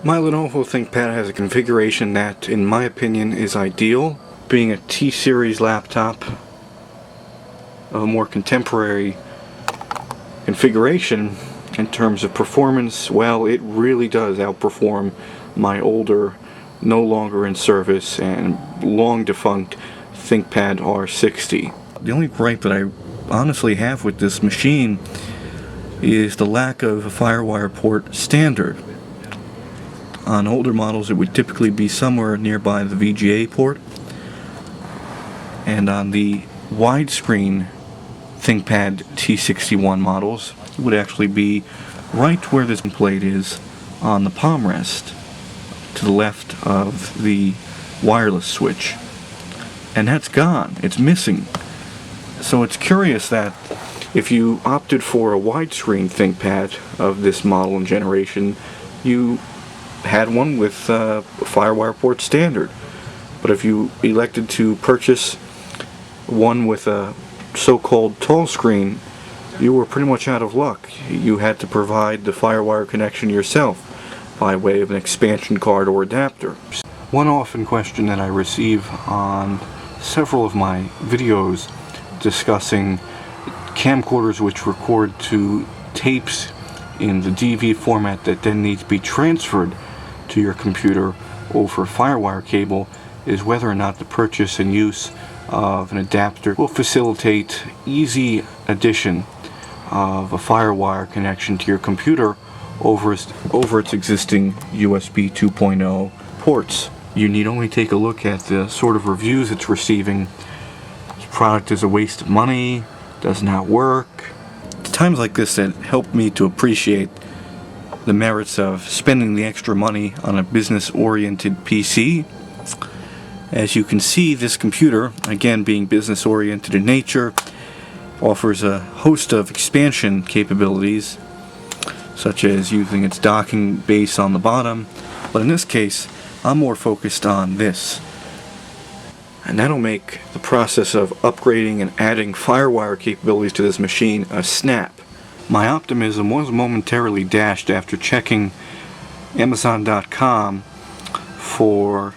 My Lenovo ThinkPad has a configuration that, in my opinion, is ideal. Being a T-series laptop of a more contemporary configuration in terms of performance, well, it really does outperform my older, no longer in service, and long defunct ThinkPad R60. The only gripe that I honestly have with this machine is the lack of a FireWire port standard. On older models it would typically be somewhere nearby the VGA port, and on the widescreen ThinkPad T61 models it would actually be right where this plate is on the palm rest, to the left of the wireless switch, and that's gone. It's missing. So it's curious that if you opted for a widescreen ThinkPad of this model and generation, you had one with FireWire port standard. But if you elected to purchase one with a so-called tall screen, you were pretty much out of luck. You had to provide the FireWire connection yourself by way of an expansion card or adapter. One often question that I receive on several of my videos discussing camcorders which record to tapes in the DV format that then need to be transferred to your computer over FireWire cable is whether or not the purchase and use of an adapter will facilitate easy addition of a FireWire connection to your computer over its existing USB 2.0 ports. You need only take a look at the sort of reviews it's receiving. This product is a waste of money, does not work. It's times like this that help me to appreciate the merits of spending the extra money on a business-oriented PC. As you can see, this computer, again being business-oriented in nature, offers a host of expansion capabilities, such as using its docking base on the bottom, but in this case I'm more focused on this. And that'll make the process of upgrading and adding FireWire capabilities to this machine a snap. My optimism was momentarily dashed after checking Amazon.com for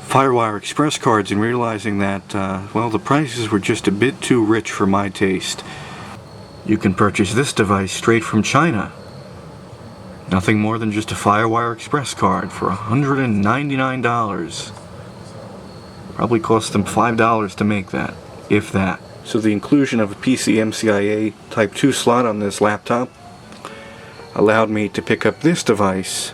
FireWire Express cards and realizing that, well, the prices were just a bit too rich for my taste. You can purchase this device straight from China. Nothing more than just a FireWire Express card for $199. Probably cost them $5 to make that, if that. So the inclusion of a PCMCIA Type 2 slot on this laptop allowed me to pick up this device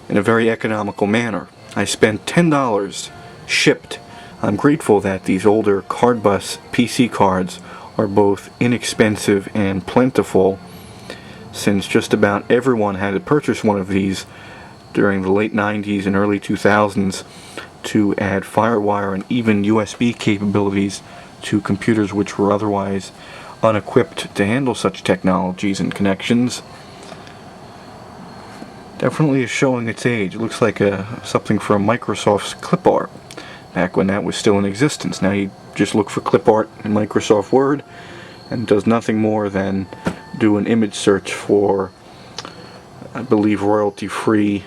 in a very economical manner. I spent $10 shipped. I'm grateful that these older Cardbus PC cards are both inexpensive and plentiful, since just about everyone had to purchase one of these during the late 90s and early 2000s to add FireWire and even USB capabilities to computers which were otherwise unequipped to handle such technologies and connections. Definitely is showing its age. It looks like something from Microsoft's clip art back when that was still in existence. Now you just look for clip art in Microsoft Word and it does nothing more than do an image search for, I believe, royalty-free,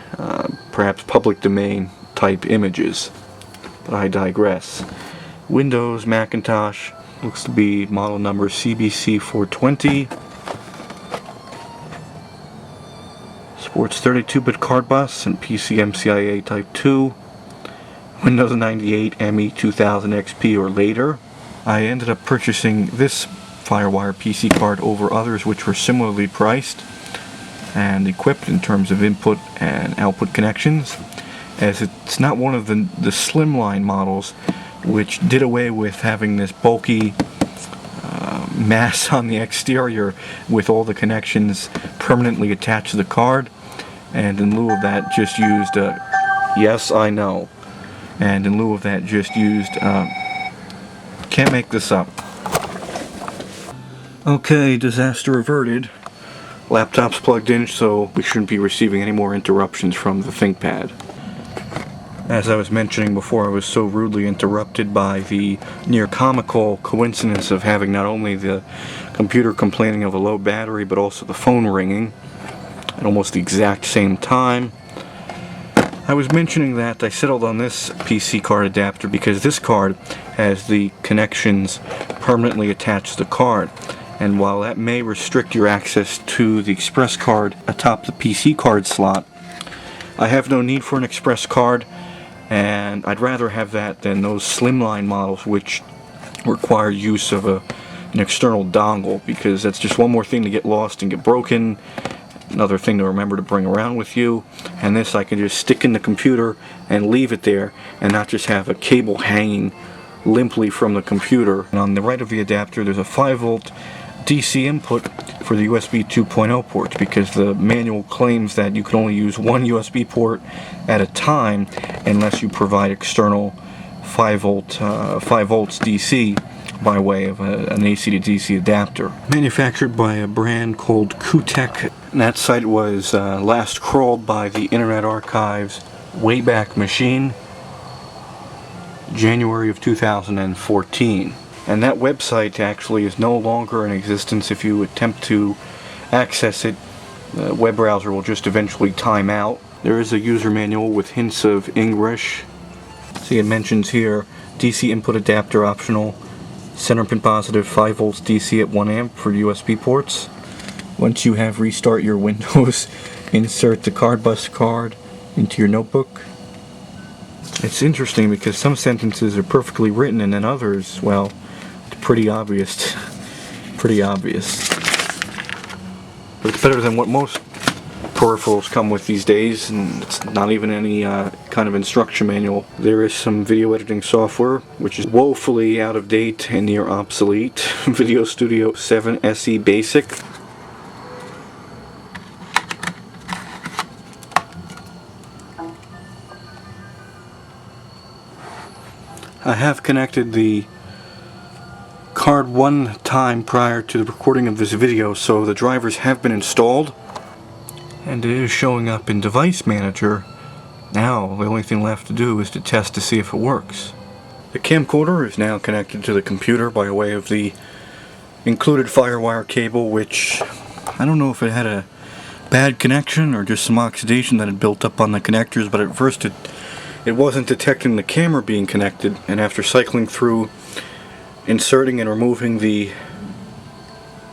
perhaps public domain type images. But I digress. Windows, Macintosh, looks to be model number CBC 420. Supports 32-bit Cardbus and PCMCIA Type 2. Windows 98, ME 2000 XP or later. I ended up purchasing this FireWire PC card over others which were similarly priced and equipped in terms of input and output connections, as it's not one of the slimline models which did away with having this bulky mass on the exterior with all the connections permanently attached to the card, and in lieu of that just used yes, I know, and in lieu of that just used can't make this up. Okay, disaster averted. Laptop's plugged in, so we shouldn't be receiving any more interruptions from the ThinkPad. As I was mentioning before, I was so rudely interrupted by the near comical coincidence of having not only the computer complaining of a low battery, but also the phone ringing at almost the exact same time. I was mentioning that I settled on this PC card adapter because this card has the connections permanently attached to the card. And while that may restrict your access to the express card atop the PC card slot, I have no need for an express card, and I'd rather have that than those slimline models which require use of an external dongle, because that's just one more thing to get lost and get broken, another thing to remember to bring around with you. And this I can just stick in the computer and leave it there and not just have a cable hanging limply from the computer. And on the right of the adapter there's a 5-volt DC input for the USB 2.0 ports, because the manual claims that you can only use one USB port at a time unless you provide external 5 volts DC by way of an AC to DC adapter. Manufactured by a brand called Qtech. That site was last crawled by the Internet Archive's Wayback Machine, January of 2014. And that website actually is no longer in existence. If you attempt to access it, the web browser will just eventually time out. There is a user manual with hints of English. See, it mentions here DC input adapter optional, center pin positive, 5 volts DC at 1 amp for USB ports. Once you have restart your Windows, insert the Cardbus card into your notebook. It's interesting because some sentences are perfectly written and then others, well, pretty obvious. Pretty obvious. But it's better than what most peripherals come with these days, and it's not even any kind of instruction manual. There is some video editing software which is woefully out of date and near obsolete. VideoStudio SE Basic. I have connected the card one time prior to the recording of this video, so the drivers have been installed and it is showing up in Device Manager. Now the only thing left to do is to test to see if it works. The camcorder is now connected to the computer by way of the included Firewire cable, which I don't know if it had a bad connection or just some oxidation that had built up on the connectors, but at first it wasn't detecting the camera being connected, and after cycling through inserting and removing the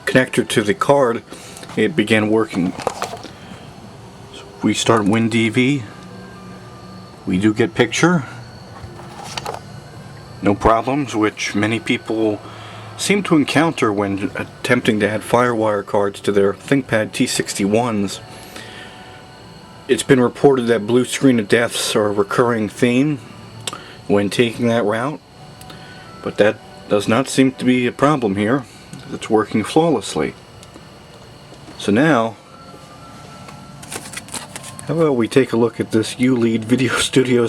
connector to the card, it began working. So we start WinDV. We do get picture. No problems, which many people seem to encounter when attempting to add Firewire cards to their Thinkpad T61s. It's been reported that blue screen of deaths are a recurring theme when taking that route, but that does not seem to be a problem here. It's working flawlessly. So now, how about we take a look at this Ulead VideoStudio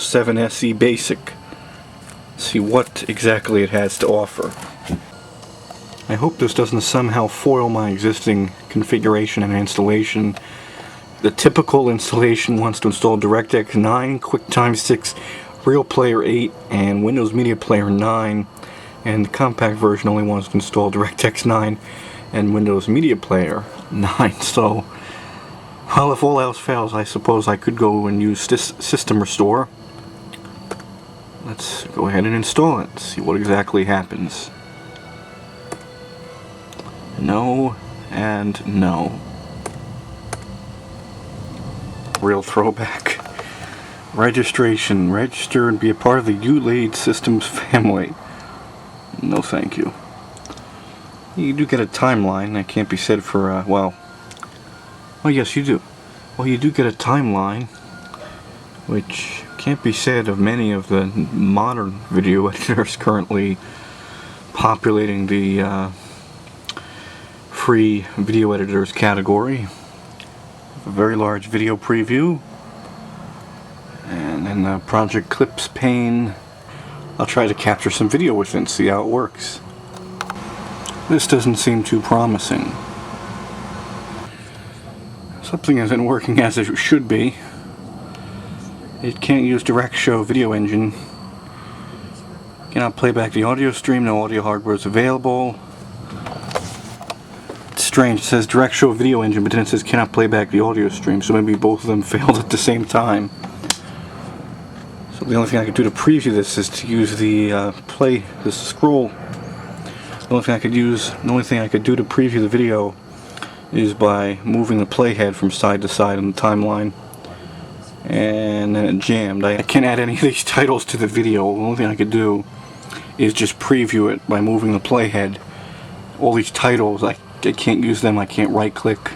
SE Basic. See what exactly it has to offer. I hope this doesn't somehow foil my existing configuration and installation. The typical installation wants to install DirectX 9, QuickTime 6, Real Player 8, and Windows Media Player 9. And the compact version only wants to install DirectX 9 and Windows Media Player 9. So, well, if all else fails, I suppose I could go and use System Restore. Let's go ahead and install it, see what exactly happens. No, and no. Real throwback. Registration. Register and be a part of the Ulead Systems family. No thank you. You do get a timeline. That can't be said for, well, yes you do. Well, you do get a timeline, which can't be said of many of the modern video editors currently populating the free video editors category. A very large video preview, and in the project clips pane I'll try to capture some video with it and see how it works. This doesn't seem too promising. Something isn't working as it should be. It can't use Direct Show Video Engine. Cannot play back the audio stream, no audio hardware is available. It's strange, it says Direct Show Video Engine, but then it says cannot play back the audio stream, so maybe both of them failed at the same time. The only thing I could do to preview this is to use the this scroll. The only thing I could do to preview the video is by moving the playhead from side to side in the timeline. And then it jammed. I can't add any of these titles to the video. The only thing I could do is just preview it by moving the playhead. All these titles, I can't use them. I can't right click.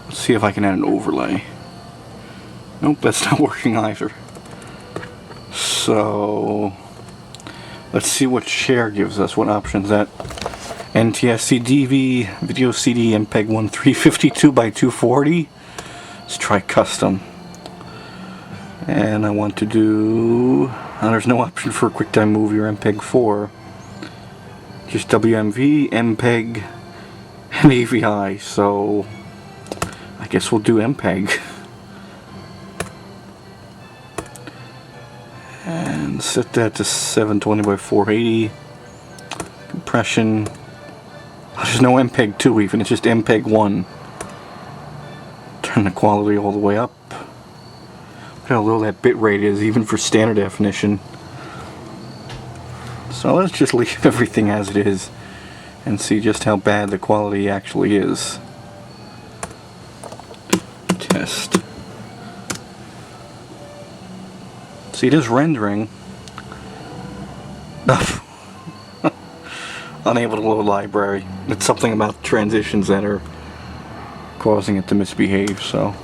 Let's see if I can add an overlay. Nope, that's not working either. So let's see what share gives us, what options that. NTSC DV, video CD, MPEG 1 352 by 240. Let's try custom. And I want to do, there's no option for QuickTime Movie or MPEG 4. Just WMV, MPEG, and AVI. So I guess we'll do MPEG. And set that to 720 by 480. Compression. There's no MPEG 2 even, it's just MPEG 1. Turn the quality all the way up. Look how low that bit rate is, even for standard definition. So let's just leave everything as it is and see just how bad the quality actually is. Test. See, it is rendering. Unable to load library. It's something about transitions that are causing it to misbehave, so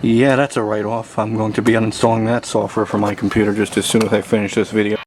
yeah, that's a write-off. I'm going to be uninstalling that software from my computer just as soon as I finish this video.